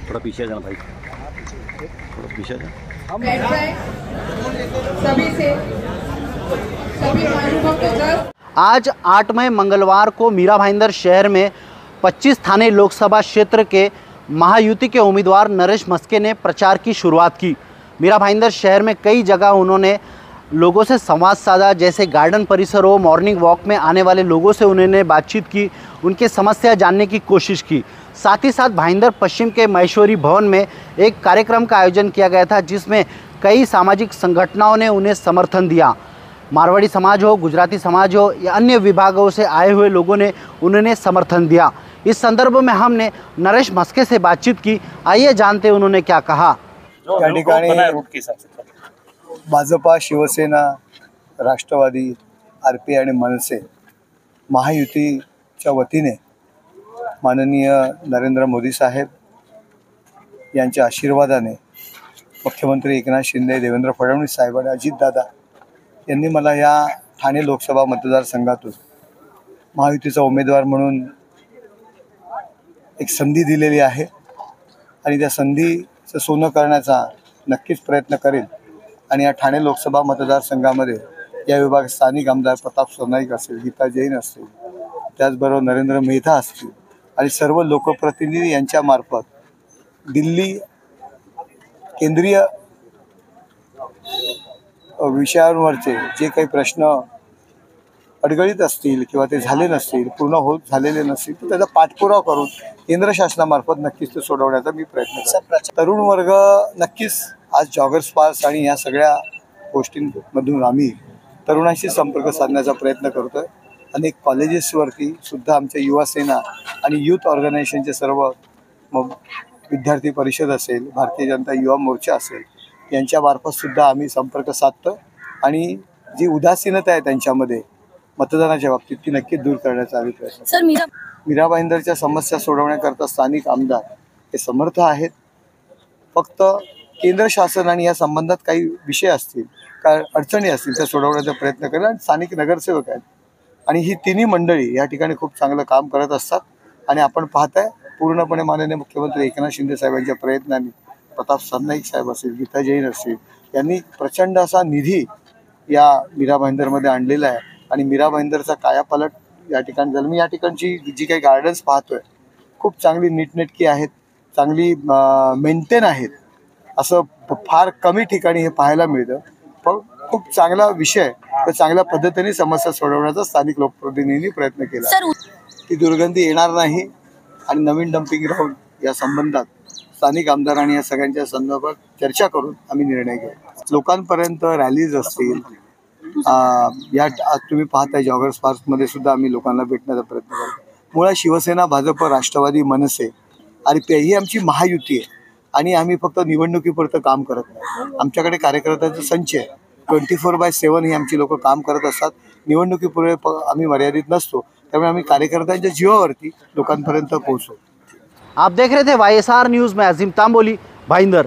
थोड़ा पीछे जाना भाई, थोड़ा पीछे जा। हम सभी से सभी महानुभाव को 10। आज 8 मई मंगलवार को मीरा भाईंदर शहर में 25 थाने लोकसभा क्षेत्र के महायुति के उम्मीदवार नरेश मस्के ने प्रचार की शुरुआत की। मीरा भाईंदर शहर में कई जगह उन्होंने लोगों से संवाद साधा, जैसे गार्डन परिसर हो, मॉर्निंग वॉक में आने वाले लोगों से उन्होंने बातचीत की, उनके समस्या जानने की कोशिश की। साथ ही साथ भाईंदर पश्चिम के महेश्वरी भवन में एक कार्यक्रम का आयोजन किया गया था, जिसमें कई सामाजिक संगठनों ने उन्हें समर्थन दिया। मारवाड़ी समाज हो, गुजराती समाज हो या अन्य विभागों से आए हुए लोगों ने उन्होंने समर्थन दिया। इस संदर्भ में हमने नरेश मस्के से बातचीत की। आइए जानते हैं उन्होंने क्या कहा। या ठिकाणी भाजपा, शिवसेना, राष्ट्रवादी, आरपी आणि मनसे महायुतीच्या वतीने माननीय नरेंद्र मोदी साहेब यांच्या आशीर्वादाने मुख्यमंत्री एकनाथ शिंदे, देवेंद्र फडणवीस साहेब आणि अजितदादा यांनी मला या ठाणे लोकसभा मतदारसंघातून महायुतीचा उमेदवार म्हणून एक संधी दिलेली आहे आणि त्या संधीचं सोनं करण्याचा नक्कीच प्रयत्न करेल। आणि या ठाणे लोकसभा मतदारसंघामध्ये या विभागात स्थानिक आमदार प्रताप सरनाईक असेल, गीता जैन असतील, त्याचबरोबर नरेंद्र मेहता असतील आणि सर्व लोकप्रतिनिधी यांच्यामार्फत दिल्ली केंद्रीय विषयांवरचे जे काही प्रश्न अडगळीत असतील किंवा ते झाले नसतील, पूर्ण झालेले नसतील, तर त्याचा पाठपुरावा करून केंद्र शासनामार्फत नक्कीच ते सोडवण्याचा मी प्रयत्न करेन। तरुण वर्ग नक्कीच आज जॉगर्स पास आणि या सगळ्या गोष्टींमधून आम्ही तरुणांशी संपर्क साधण्याचा प्रयत्न करतोय। अनेक कॉलेजेसवरती सुद्धा आमच्या युवा सेना आणि यूथ ऑर्गनायझेशनचे सर्व विद्यार्थी परिषद असेल, भारतीय जनता युवा मोर्चा असेल, यांच्यामार्फत सुद्धा आम्ही संपर्क साधतो आणि जी उदासीनता आहे त्यांच्यामध्ये मतदानाच्या बाबतीत ती नक्की दूर करण्याचा आम्ही प्रयत्न करतो। मीरा भाईंदरच्या समस्या सोडवण्याकरता स्थानिक आमदार हे समर्थ आहेत। फक्त केंद्र शासन आणि या संबंधात काही विषय असतील, काय अडचणी असतील त्या सोडवण्याचा प्रयत्न करेल आणि स्थानिक नगरसेवक आहेत आणि ही तिन्ही मंडळी या ठिकाणी खूप चांगलं काम करत असतात आणि आपण पाहताय पूर्णपणे माननीय मुख्यमंत्री एकनाथ शिंदे साहेबांच्या प्रयत्नांनी प्रताप सरनाईक साहेब असतील, गीता जैन असतील, यांनी प्रचंड असा निधी या मीरा भाईंदरमध्ये आणलेला आहे आणि मीरा भाईंदरचा कायापालट या ठिकाणी झालं। मी या ठिकाणची जी काही गार्डन्स पाहतोय खूप चांगली नीटनेटकी आहेत, चांगली मेंटेन आहेत, असं फार कमी ठिकाणी हे पाहायला मिळतं। पण खूप चांगला विषय तर चांगल्या पद्धतीने समस्या सोडवण्याचा स्थानिक लोकप्रतिनिधींनी प्रयत्न केला। ती दुर्गंधी येणार नाही आणि नवीन डम्पिंग ग्राउंड या संबंधात स्थानिक आमदार आणि या सगळ्यांच्या संदर्भात चर्चा करून आम्ही निर्णय घेऊ। लोकांपर्यंत रॅलीज असतील, आज तुम्ही पाहताय जॉगर्स पार्कमध्ये सुद्धा आम्ही लोकांना भेटण्याचा प्रयत्न करतो। मुळात शिवसेना, भाजप, राष्ट्रवादी, मनसे, आरपीआय ही आमची महायुती आहे आणि आम्ही फक्त निवडणुकीपुरतं काम करत नाही। आमच्याकडे कार्यकर्त्यांचा संच आहे, 24/7 ही आमची लोक काम करत असतात। निवडणुकीपूर्वी आम्ही मर्यादित नसतो, त्यामुळे आम्ही कार्यकर्त्यांच्या जीवावरती लोकांपर्यंत पोहोचतो। आप देख रहे थे YSR न्यूज़ में अजीम तांबोली, भाईंदर।